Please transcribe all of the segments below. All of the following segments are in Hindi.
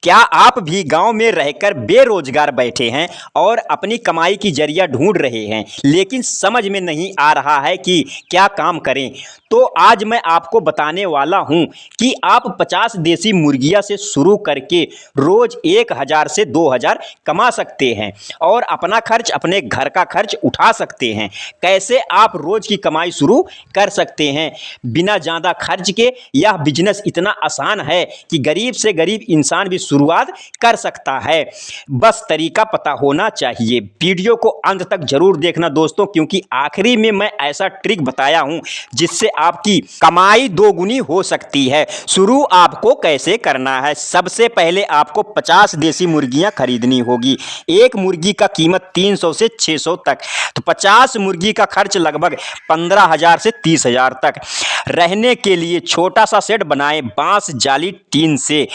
क्या आप भी गांव में रहकर बेरोजगार बैठे हैं और अपनी कमाई की जरिया ढूंढ रहे हैं, लेकिन समझ में नहीं आ रहा है कि क्या काम करें? तो आज मैं आपको बताने वाला हूं कि आप 50 देसी मुर्गियां से शुरू करके रोज 1000 से 2000 कमा सकते हैं और अपना खर्च, अपने घर का खर्च उठा सकते हैं। कैसे आप रोज की कमाई शुरू कर सकते हैं बिना ज़्यादा खर्च के? यह बिजनेस इतना आसान है कि गरीब से गरीब इंसान भी शुरुआत कर सकता है। बस तरीका पता होना चाहिए। वीडियो को अंत तक जरूर देखना दोस्तों, क्योंकि आखिरी में मैं ऐसा ट्रिक बताया हूं जिससे आपकी कमाई दोगुनी हो सकती है। शुरू आपको कैसे करना है? सबसे पहले आपको 50 देसी मुर्गियां खरीदनी होगी। एक मुर्गी का कीमत 300 से 600 तक, तो 50 मुर्गी का खर्च लगभग 15,000 से 30,000 तक। रहने के लिए छोटा सा शेड बनाएं, बांस, जाली, टीन से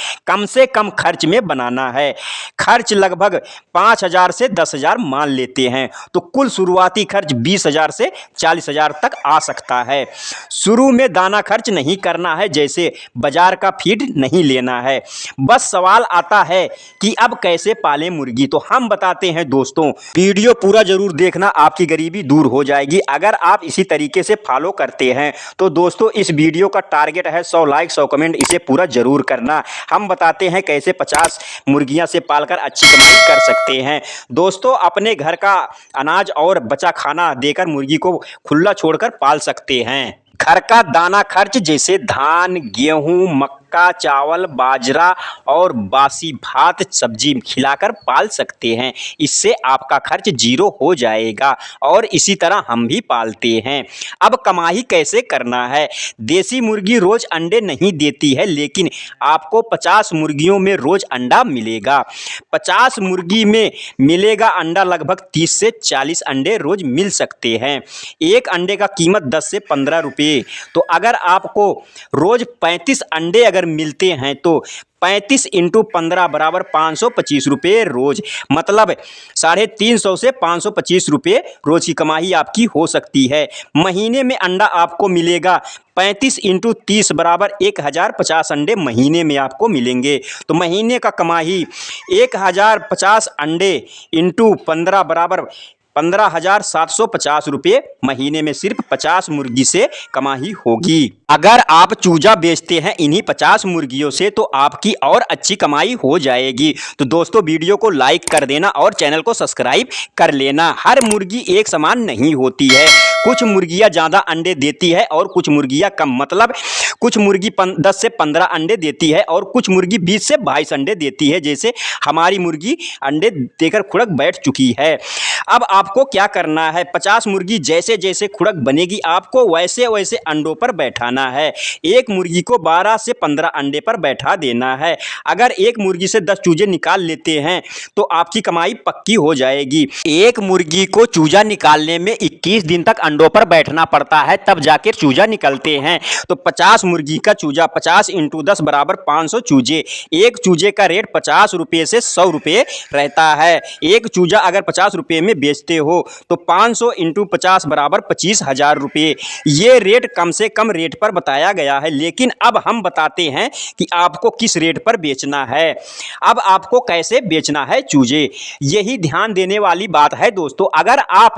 कम खर्च में बनाना है। खर्च लगभग 5,000 से 10,000 मान लेते हैं, तो कुल शुरुआती खर्च 20,000 से 40,000 तक आ सकता है। शुरू में दाना खर्च नहीं करना है, जैसे बाजार का फीड नहीं लेना है। बस सवाल आता है कि अब कैसे पालें मुर्गी, तो हम बताते हैं दोस्तों। वीडियो पूरा जरूर देखना, आपकी गरीबी दूर हो जाएगी अगर आप इसी तरीके से फॉलो करते हैं। तो दोस्तों, इस वीडियो का टारगेट है 100 लाइक 100 कमेंट, इसे पूरा जरूर करना। हम बताते हैं कैसे 50 मुर्गियां से पालकर अच्छी कमाई कर सकते हैं। दोस्तों, अपने घर का अनाज और बचा खाना देकर मुर्गी को खुला छोड़कर पाल सकते हैं। घर का दाना खर्च जैसे धान, गेहूं, मक्का, चावल, बाजरा और बासी भात सब्जी खिलाकर पाल सकते हैं। इससे आपका खर्च जीरो हो जाएगा और इसी तरह हम भी पालते हैं। अब कमाई कैसे करना है? देसी मुर्गी रोज अंडे नहीं देती है, लेकिन आपको 50 मुर्गियों में रोज अंडा मिलेगा। 50 मुर्गी में मिलेगा अंडा, लगभग 30 से 40 अंडे रोज मिल सकते हैं। एक अंडे का कीमत 10 से 15 रुपये। तो अगर आपको रोज 35 अंडे अगर मिलते हैं तो 35 इंटू 15 बराबर 525 रुपये रोज, मतलब 350 से 525 रुपये रोज की कमाई आपकी हो सकती है। महीने में अंडा आपको मिलेगा 35 इंटू 30 बराबर 1050 अंडे महीने में आपको मिलेंगे। तो महीने का कमाई 1050 अंडे इंटू 15 बराबर 15,750 रुपये महीने में सिर्फ 50 मुर्गी से कमाई होगी। अगर आप चूजा बेचते हैं इन्हीं 50 मुर्गियों से, तो आपकी और अच्छी कमाई हो जाएगी। तो दोस्तों, वीडियो को लाइक कर देना और चैनल को सब्सक्राइब कर लेना। हर मुर्गी एक समान नहीं होती है। कुछ मुर्गियां ज़्यादा अंडे देती है और कुछ मुर्गियां कम, मतलब कुछ मुर्गी 10 से 15 अंडे देती है और कुछ मुर्गी 20 से 22 अंडे देती है, जैसे हमारी मुर्गी अंडे देकर खुड़क बैठ चुकी है। अब आपको क्या करना है? 50 मुर्गी जैसे जैसे खुड़क बनेगी, आपको वैसे वैसे अंडों पर बैठाना है। एक मुर्गी को 12 से 15 अंडे पर बैठा देना है। अगर एक मुर्गी से 10 चूजे निकाल लेते हैं तो आपकी कमाई पक्की हो जाएगी। एक मुर्गी को चूजा निकालने में 21 दिन तक अंडों पर बैठना पड़ता है, तब जाकर चूजा निकलते हैं। तो 50 मुर्गी का चूजा 50 इंटू 10 बराबर 500 चूजे। एक चूजे का रेट 50 रुपये से 100 रुपये रहता है। एक चूजा अगर 50 रुपये में बेचते हो तो 500 इंटू 50 बराबर 25,000 रुपये। ये रेट कम से कम रेट पर बताया गया है, लेकिन अब हम बताते हैं कि आपको किस रेट पर बेचना है। अब आपको कैसे बेचना है चूजे, यही ध्यान देने वाली बात है दोस्तों। अगर आप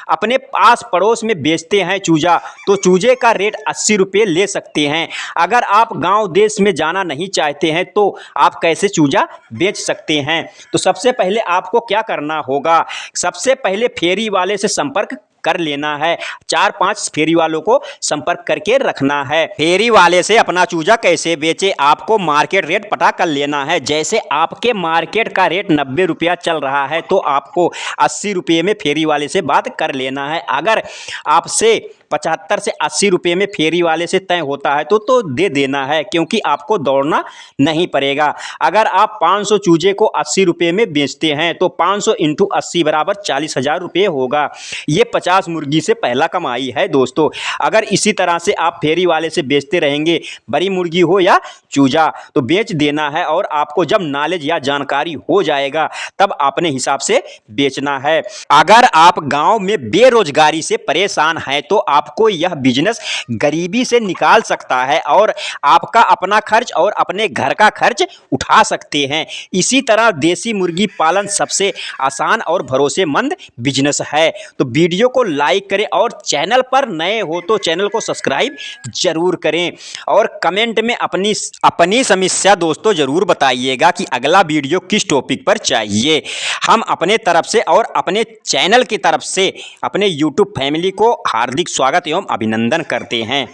अपने पास पड़ोस में बेचते हैं चूजा, तो चूजे का रेट 80 रुपये ले सकते हैं। अगर आप गांव देश में जाना नहीं चाहते हैं तो आप कैसे चूजा बेच सकते हैं? तो सबसे पहले आपको क्या करना होगा? सबसे पहले फेरी वाले से संपर्क कर लेना है। 4-5 फेरी वालों को संपर्क करके रखना है। फेरी वाले से अपना चूजा कैसे बेचे, आपको मार्केट रेट पता कर लेना है। जैसे आपके मार्केट का रेट 90 रुपया चल रहा है, तो आपको 80 रुपये में फेरी वाले से बात कर लेना है। अगर आपसे 75 से 80 रुपये में फेरी वाले से तय होता है तो दे देना है, क्योंकि आपको दौड़ना नहीं पड़ेगा। अगर आप 500 चूजे को 80 रुपये में बेचते हैं तो 500 इंटू 80 बराबर 40,000 रुपये होगा। ये 50 मुर्गी से पहला कमाई है दोस्तों। अगर इसी तरह से आप फेरी वाले से बेचते रहेंगे, बड़ी मुर्गी हो या चूजा, तो बेच देना है और आपको जब नॉलेज या जानकारी हो जाएगा तब अपने हिसाब से बेचना है। अगर आप गांव में बेरोजगारी से परेशान हैं तो आप आपको यह बिजनेस गरीबी से निकाल सकता है और आपका अपना खर्च और अपने घर का खर्च उठा सकते हैं। इसी तरह देसी मुर्गी पालन सबसे आसान और भरोसेमंद बिजनेस है। तो वीडियो को लाइक करें और चैनल पर नए हो तो चैनल को सब्सक्राइब जरूर करें और कमेंट में अपनी समस्या दोस्तों जरूर बताइएगा कि अगला वीडियो किस टॉपिक पर चाहिए। हम अपने तरफ से और अपने चैनल की तरफ से अपने यूट्यूब फैमिली को हार्दिक स्वागत एवं अभिनंदन करते हैं,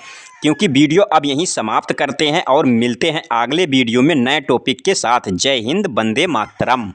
क्योंकि वीडियो अब यहीं समाप्त करते हैं और मिलते हैं अगले वीडियो में नए टॉपिक के साथ। जय हिंद, वंदे मातरम।